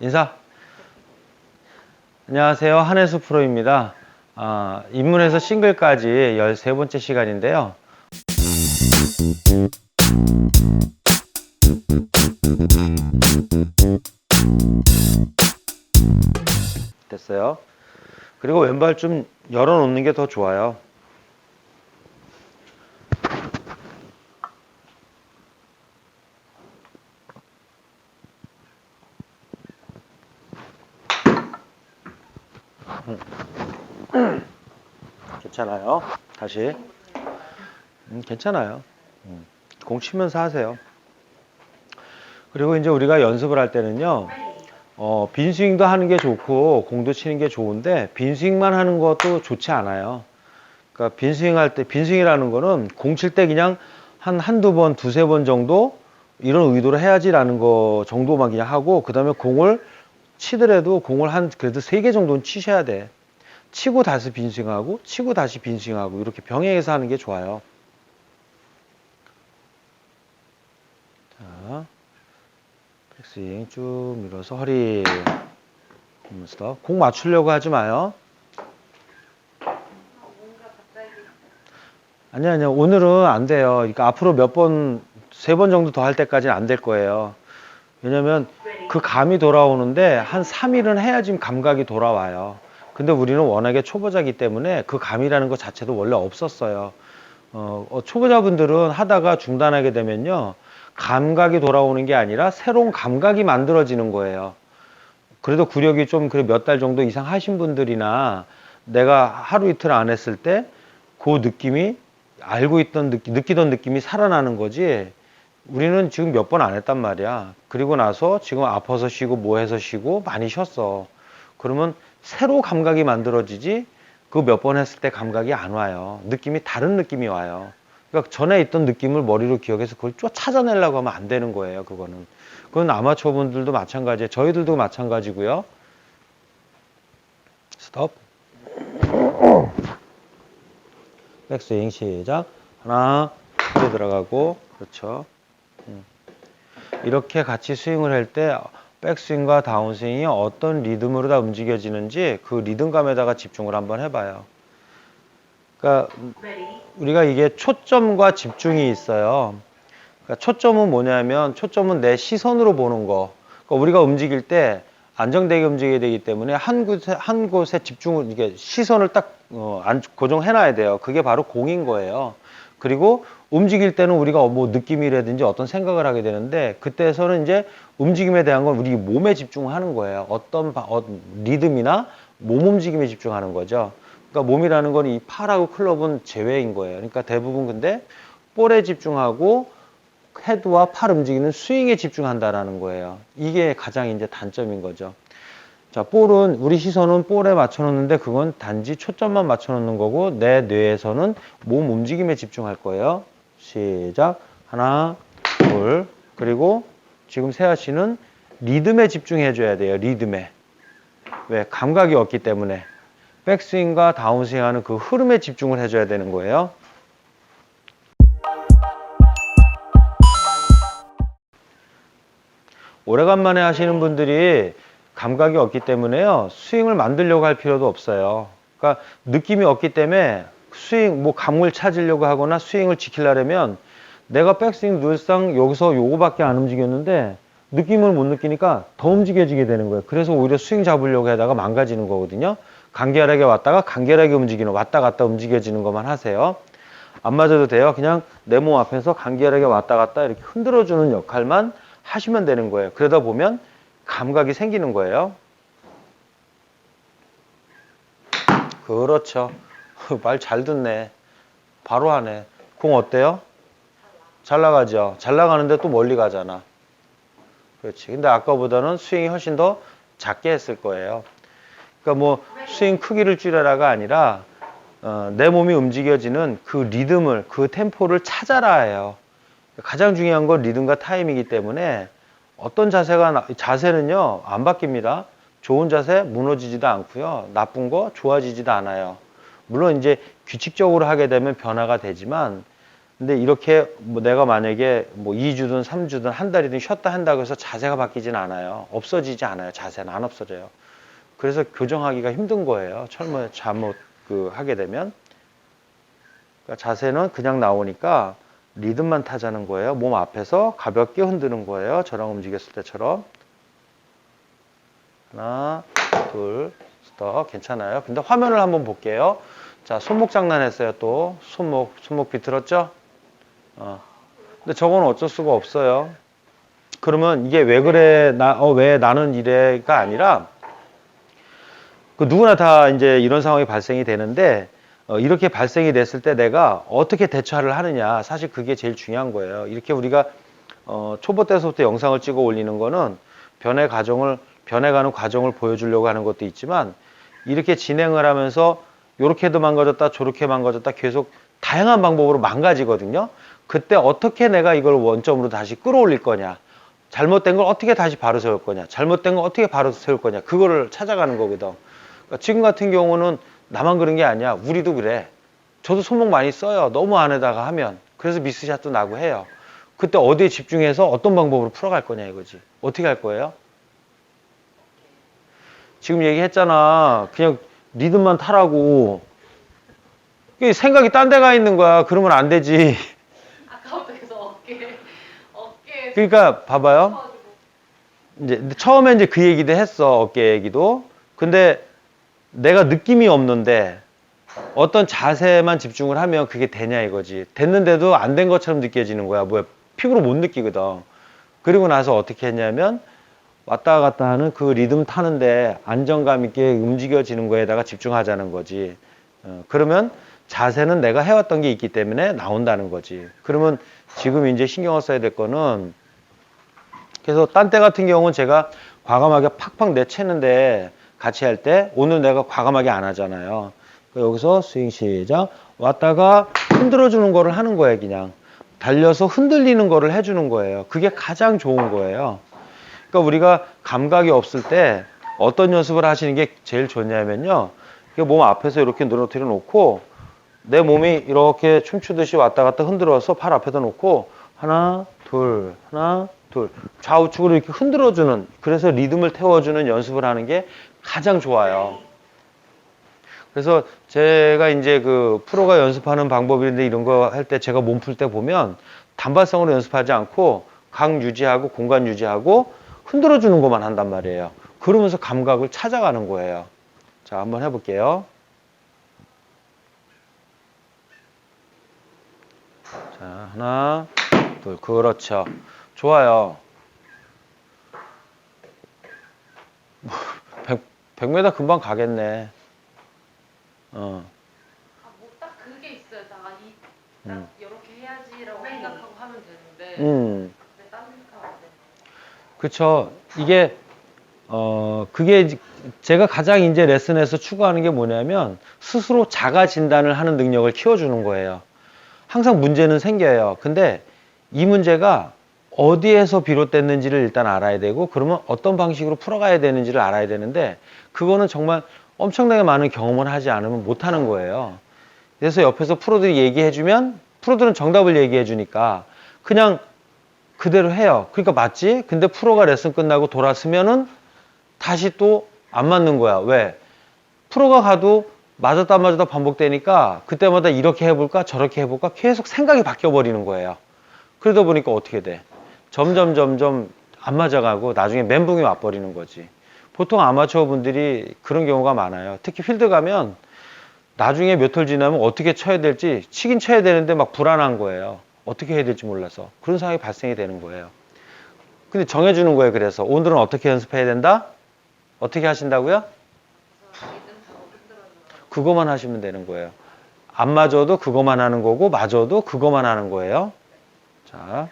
인사. 안녕하세요. 한혜수 프로입니다. 입문에서 싱글까지 13번째 시간인데요. 됐어요. 그리고 왼발 좀 열어놓는 게 더 좋아요. 괜찮아요. 다시. 괜찮아요. 공 치면서 하세요. 그리고 이제 우리가 연습을 할 때는요, 빈스윙도 하는 게 좋고, 공도 치는 게 좋은데, 빈스윙만 하는 것도 좋지 않아요. 그러니까 빈스윙 할 때, 빈스윙이라는 거는 공 칠 때 그냥 한두 번, 두세 번 정도 이런 의도로 해야지라는 거 정도만 그냥 하고, 그 다음에 공을 치더라도 공을 그래도 3개 정도는 치셔야 돼. 치고 다시 빈스윙하고, 치고 다시 빈스윙하고, 이렇게 병행해서 하는 게 좋아요. 자, 백스윙 쭉 밀어서 허리. 공 맞추려고 하지 마요. 아니요. 오늘은 안 돼요. 그러니까 앞으로 몇 번, 3번 정도 더 할 때까지는 안 될 거예요. 왜냐면 그 감이 돌아오는데 한 3일은 해야지 감각이 돌아와요. 근데 우리는 워낙에 초보자기 때문에 그 감이라는 것 자체도 원래 없었어요. 초보자분들은 하다가 중단하게 되면요. 감각이 돌아오는 게 아니라 새로운 감각이 만들어지는 거예요. 그래도 구력이 좀 몇 달 정도 이상 하신 분들이나 내가 하루 이틀 안 했을 때 그 느낌이 느끼던 느낌이 살아나는 거지. 우리는 지금 몇 번 안 했단 말이야. 그리고 나서 지금 아파서 쉬고 뭐 해서 쉬고 많이 쉬었어. 그러면 새로 감각이 만들어지지 그 몇 번 했을 때 감각이 안 와요. 다른 느낌이 와요. 그러니까 전에 있던 느낌을 머리로 기억해서 그걸 찾아내려고 하면 안 되는 거예요. 그건 아마추어 분들도 마찬가지예요. 저희들도 마찬가지고요. 스톱. 백스윙 시작. 하나, 소리 들어가고, 그렇죠. 이렇게 같이 스윙을 할 때 백스윙과 다운스윙이 어떤 리듬으로 다 움직여지는지 그 리듬감에다가 집중을 한번 해봐요. 그러니까 우리가 이게 초점과 집중이 있어요. 그러니까 초점은 내 시선으로 보는 거. 그러니까 우리가 움직일 때 안정되게 움직여야 되기 때문에 한 곳에 집중을, 이게 시선을 딱 고정해놔야 돼요. 그게 바로 공인 거예요. 그리고 움직일 때는 우리가 뭐 느낌이라든지 어떤 생각을 하게 되는데, 그때에서는 이제 움직임에 대한 건 우리 몸에 집중하는 거예요. 리듬이나 몸 움직임에 집중하는 거죠. 그러니까 몸이라는 건 이 팔하고 클럽은 제외인 거예요. 그러니까 대부분 근데 볼에 집중하고 헤드와 팔 움직이는 스윙에 집중한다라는 거예요. 이게 가장 이제 단점인 거죠. 자, 우리 시선은 볼에 맞춰놓는데 그건 단지 초점만 맞춰놓는 거고, 내 뇌에서는 몸 움직임에 집중할 거예요. 시작. 하나, 둘. 그리고 지금 세아 씨는 리듬에 집중해줘야 돼요. 리듬에. 왜? 감각이 없기 때문에. 백스윙과 다운스윙 하는 그 흐름에 집중을 해줘야 되는 거예요. 오래간만에 하시는 분들이 감각이 없기 때문에요. 스윙을 만들려고 할 필요도 없어요. 그러니까 느낌이 없기 때문에 감을 찾으려고 하거나 스윙을 지키려면 내가 백스윙 늘상 여기서 요거밖에 안 움직였는데 느낌을 못 느끼니까 더 움직여지게 되는 거예요. 그래서 오히려 스윙 잡으려고 하다가 망가지는 거거든요. 간결하게 왔다가 간결하게 왔다 갔다 움직여지는 것만 하세요. 안 맞아도 돼요. 그냥 내 몸 앞에서 간결하게 왔다 갔다 이렇게 흔들어주는 역할만 하시면 되는 거예요. 그러다 보면 감각이 생기는 거예요. 그렇죠. 말 잘 듣네. 바로 하네. 공 어때요? 잘 나가죠. 잘 나가는데 또 멀리 가잖아. 그렇지. 근데 아까보다는 스윙이 훨씬 더 작게 했을 거예요. 그러니까 뭐 스윙 크기를 줄여라가 아니라 내 몸이 움직여지는 그 리듬을, 그 템포를 찾아라 해요. 가장 중요한 건 리듬과 타임이기 때문에 어떤 자세는요 안 바뀝니다. 좋은 자세 무너지지도 않고요, 나쁜 거 좋아지지도 않아요. 물론 이제 규칙적으로 하게 되면 변화가 되지만 근데 이렇게 뭐 내가 만약에 뭐 2주든 3주든 한 달이든 쉬었다 한다고 해서 자세가 바뀌진 않아요. 없어지지 않아요. 자세는 안 없어져요. 그래서 교정하기가 힘든 거예요. 잘못 하게 되면. 그러니까 자세는 그냥 나오니까 리듬만 타자는 거예요. 몸 앞에서 가볍게 흔드는 거예요. 저랑 움직였을 때처럼. 하나, 둘, 스톱. 괜찮아요. 근데 화면을 한번 볼게요. 자, 손목 장난했어요. 또 손목 비틀었죠? 근데 저건 어쩔 수가 없어요. 그러면 이게 왜 그래, 왜 나는 이래가 아니라, 그 누구나 다 이제 이런 상황이 발생이 되는데, 이렇게 발생이 됐을 때 내가 어떻게 대처를 하느냐. 사실 그게 제일 중요한 거예요. 이렇게 우리가, 초보 때서부터 영상을 찍어 올리는 거는 변해가는 과정을 보여주려고 하는 것도 있지만, 이렇게 진행을 하면서, 요렇게도 망가졌다, 저렇게 망가졌다, 계속 다양한 방법으로 망가지거든요. 그때 어떻게 내가 이걸 원점으로 다시 끌어올릴 거냐. 잘못된 걸 어떻게 다시 바로 세울 거냐. 잘못된 걸 어떻게 바로 세울 거냐. 그거를 찾아가는 거거든. 그러니까 지금 같은 경우는 나만 그런 게 아니야. 우리도 그래. 저도 손목 많이 써요. 너무 안에다가 하면. 그래서 미스샷도 나고 해요. 그때 어디에 집중해서 어떤 방법으로 풀어갈 거냐 이거지. 어떻게 할 거예요? 지금 얘기했잖아. 그냥 리듬만 타라고. 생각이 딴 데 가 있는 거야. 그러면 안 되지. 아까부터 계속 어깨 그러니까 봐봐요. 이제 처음에 이제 그 얘기도 했어. 어깨 얘기도. 근데 내가 느낌이 없는데 어떤 자세만 집중을 하면 그게 되냐 이거지. 됐는데도 안 된 것처럼 느껴지는 거야. 뭐야. 피부로 못 느끼거든. 그리고 나서 어떻게 했냐면 왔다 갔다 하는 그 리듬 타는데 안정감 있게 움직여지는 거에다가 집중하자는 거지. 그러면 자세는 내가 해왔던 게 있기 때문에 나온다는 거지. 그러면 지금 이제 신경을 써야 될 거는, 그래서 딴 때 같은 경우는 제가 과감하게 팍팍 내채는데 같이 할 때 오늘 내가 과감하게 안 하잖아요. 여기서 스윙 시작. 왔다가 흔들어주는 거를 하는 거예요. 그냥 달려서 흔들리는 거를 해주는 거예요. 그게 가장 좋은 거예요. 그러니까 우리가 감각이 없을 때 어떤 연습을 하시는 게 제일 좋냐면요. 몸 앞에서 이렇게 늘어뜨려 놓고 내 몸이 이렇게 춤추듯이 왔다 갔다 흔들어서 팔 앞에다 놓고 하나, 둘, 하나, 둘 좌우측으로 이렇게 흔들어주는, 그래서 리듬을 태워주는 연습을 하는 게 가장 좋아요. 그래서 제가 이제 그 프로가 연습하는 방법인데 이런 거 할 때 제가 몸 풀 때 보면 단발성으로 연습하지 않고 각 유지하고 공간 유지하고 흔들어주는 것만 한단 말이에요. 그러면서 감각을 찾아가는 거예요. 자, 한번 해볼게요. 자, 하나, 둘, 그렇죠. 좋아요. 100m 금방 가겠네. 뭐 딱 그게 있어요. 딱 이렇게 해야지라고 생각하고 하면 되는데 근데 딴 생각하면 안 되는 그쵸. 이게, 그게 제가 가장 이제 레슨에서 추구하는 게 뭐냐면 스스로 자가 진단을 하는 능력을 키워주는 거예요. 항상 문제는 생겨요. 근데 이 문제가 어디에서 비롯됐는지를 일단 알아야 되고, 그러면 어떤 방식으로 풀어가야 되는지를 알아야 되는데, 그거는 정말 엄청나게 많은 경험을 하지 않으면 못하는 거예요. 그래서 옆에서 프로들이 얘기해주면 프로들은 정답을 얘기해주니까 그냥 그대로 해요. 그러니까 맞지? 근데 프로가 레슨 끝나고 돌아서면은 다시 또 안 맞는 거야. 왜? 프로가 가도 맞았다 안 맞았다 반복되니까 그때마다 이렇게 해볼까 저렇게 해볼까 계속 생각이 바뀌어 버리는 거예요. 그러다 보니까 어떻게 돼? 점점 안 맞아가고 나중에 멘붕이 와버리는 거지. 보통 아마추어 분들이 그런 경우가 많아요. 특히 필드 가면 나중에 몇 홀 지나면 어떻게 쳐야 될지, 치긴 쳐야 되는데 막 불안한 거예요. 어떻게 해야 될지 몰라서. 그런 상황이 발생이 되는 거예요. 근데 정해주는 거예요. 그래서 오늘은 어떻게 연습해야 된다? 어떻게 하신다고요? 그거만 하시면 되는 거예요. 안 맞아도 그거만 하는 거고 맞아도 그거만 하는 거예요. 자.